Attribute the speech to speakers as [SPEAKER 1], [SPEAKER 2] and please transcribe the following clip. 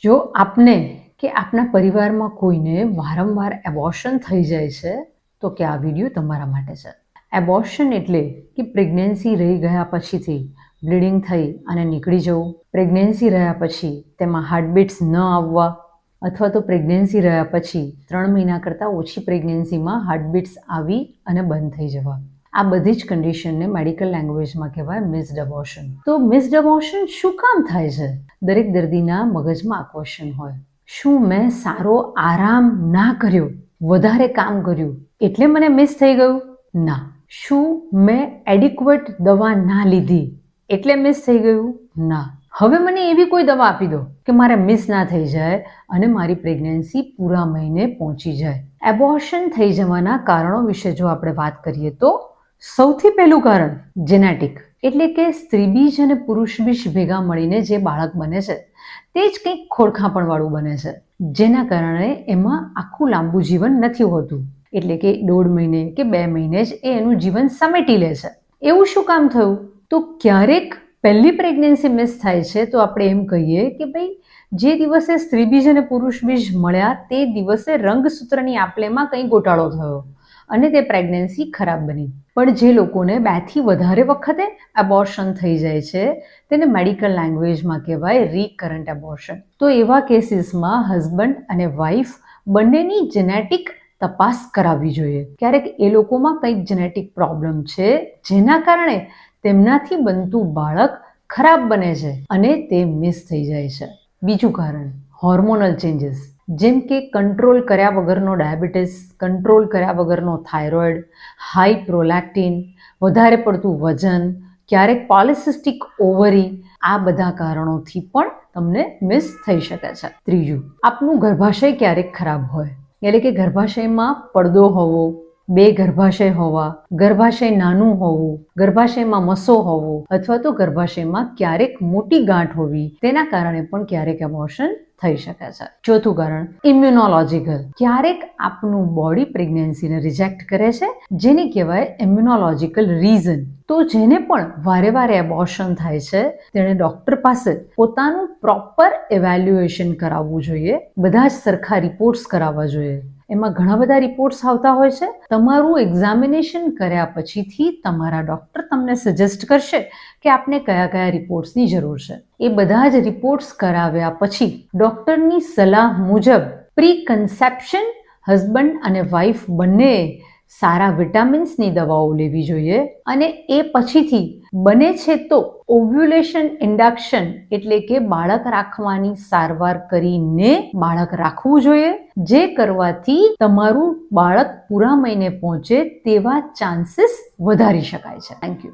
[SPEAKER 1] જો આપને કે આપના પરિવારમાં કોઈને વારંવાર એબોર્શન થઈ જાય છે તો કે આ વિડીયો તમારા માટે છે. એબોર્શન એટલે કે પ્રેગ્નન્સી રહી ગયા પછીથી બ્લીડિંગ થઈ અને નીકળી જવું, પ્રેગ્નન્સી રહ્યા પછી તેમાં હાર્ટબીટ્સ ન આવવા, અથવા તો પ્રેગ્નન્સી રહ્યા પછી 3 મહિના કરતાં ઓછી પ્રેગ્નન્સીમાં હાર્ટબીટ્સ આવી અને બંધ થઈ જવા. આ બધી જ કન્ડિશનને મેડિકલ લેંગ્વેજમાં કહેવાય મિસ્ડ એબોર્શન. તો મિસ્ડ એબોર્શન શું કામ થાય છે? દરેક દર્દીના મગજમાં આ ક્વેશ્ચન હોય, શું મેં સારો આરામ ના કર્યો, વધારે કામ કર્યું એટલે મને મિસ થઈ ગયું? ના. શું મેં એડિક્વેટ દવા ના લીધી એટલે મિસ થઈ ગયું? ના. હવે મને એવી કોઈ દવા આપી દો કે મારે મિસ ના થઈ જાય અને મારી પ્રેગ્નન્સી પૂરા મહિને પહોંચી જાય. એબોર્શન થઈ જવાના કારણો વિશે જો આપણે વાત કરીએ તો સૌથી પહેલું કારણ જેનેટિક, એટલે કે સ્ત્રીબીજ અને પુરુષબીજ ભેગા મળીને જે બાળક બને છે તે જ કંઈક ખોડખાંપણવાળું બને છે, જેના કારણે એમાં આખું લાંબુ જીવન નથી હોતું. એટલે કે 1.5 મહિને કે 2 મહિને જ એ એનું જીવન સમેટી લે છે. એવું શું કામ થયું? તો ક્યારેક પહેલી પ્રેગ્નન્સી મિસ થાય છે તો આપણે એમ કહીએ કે ભાઈ જે દિવસે સ્ત્રીબીજ અને પુરુષબીજ મળ્યા તે દિવસે રંગસૂત્રની આપલેમાં કંઈ ગોટાળો થયો અને તે પ્રેગ્નન્સી ખરાબ બની. પણ જે લોકોને 2 થી વધારે વખતે એબોર્શન થઈ જાય છે તેને મેડિકલ લેંગ્વેજમાં કહેવાય રિકરન્ટ એબોર્શન. તો એવા કેસીસમાં હસબન્ડ અને વાઈફ બંનેની જેનેટિક તપાસ કરાવવી જોઈએ. ક્યારેક એ લોકોમાં કંઈક જેનેટિક પ્રોબ્લેમ છે જેના કારણે તેમનાથી બનતું બાળક ખરાબ બને છે અને તે મિસ થઈ જાય છે. બીજું કારણ હોર્મોનલ ચેન્જીસ, જેમ કે કંટ્રોલ કર્યા વગરનો ડાયાબિટીસ, કંટ્રોલ કર્યા વગરનો થાઇરોઇડ, હાઈ પ્રોલેક્ટિન, વધારે પડતું વજન, ક્યારેક પોલિસિસ્ટિક ઓવરી, આ બધા કારણોથી પણ તમને મિસ થઈ શકે છે. ત્રીજું, આપનું ગર્ભાશય ક્યારેક ખરાબ હોય, એટલે કે ગર્ભાશયમાં પડદો હોવો, 2 ગર્ભાશય હોવા, ગર્ભાશય નાનું હોવું, ગર્ભાશયમાં મસો હોવો, અથવા તો ગર્ભાશયમાં ક્યારેક મોટી ગાંઠ હોવી, તેના કારણે પણ ક્યારેક એબોર્શન થઈ શકે છે. ચોથું કારણ ઇમ્યુનોલોજીકલ, ક્યારેક આપનું બોડી પ્રેગ્નન્સીને રિજેક્ટ કરે છે, જેને કહેવાય ઇમ્યુનોલોજીકલ રીઝન. તો જેને પણ વારે વારે એબોર્શન થાય છે તેણે ડોક્ટર પાસે પોતાનું પ્રોપર ઇવેલ્યુએશન કરાવવું જોઈએ. બધા જ સરખા રિપોર્ટ્સ કરાવવા જોઈએ. એમાં ઘણા બધા રિપોર્ટ્સ આવતા હોય છે. તમારું એક્ઝામિનેશન કર્યા પછીથી તમારા ડોક્ટર તમને સજેસ્ટ કરશે કે આપને કયા કયા રિપોર્ટ્સની જરૂર છે. એ બધા જ રિપોર્ટ્સ કરાવ્યા પછી ડોક્ટરની સલાહ મુજબ પ્રી કન્સેપ્શન હસબન્ડ અને વાઈફ બંને સારા વિટામિન્સની દવાઓ લેવી જોઈએ અને એ પછીથી બને છે તો ઓવ્યુલેશન ઇન્ડક્શન, એટલે કે બાળક રાખવાની સારવાર કરીને બાળક રાખવું જોઈએ, જે કરવાથી તમારું બાળક પૂરા મહિને પહોંચે તેવા ચાન્સીસ વધારી શકાય છે. Thank you.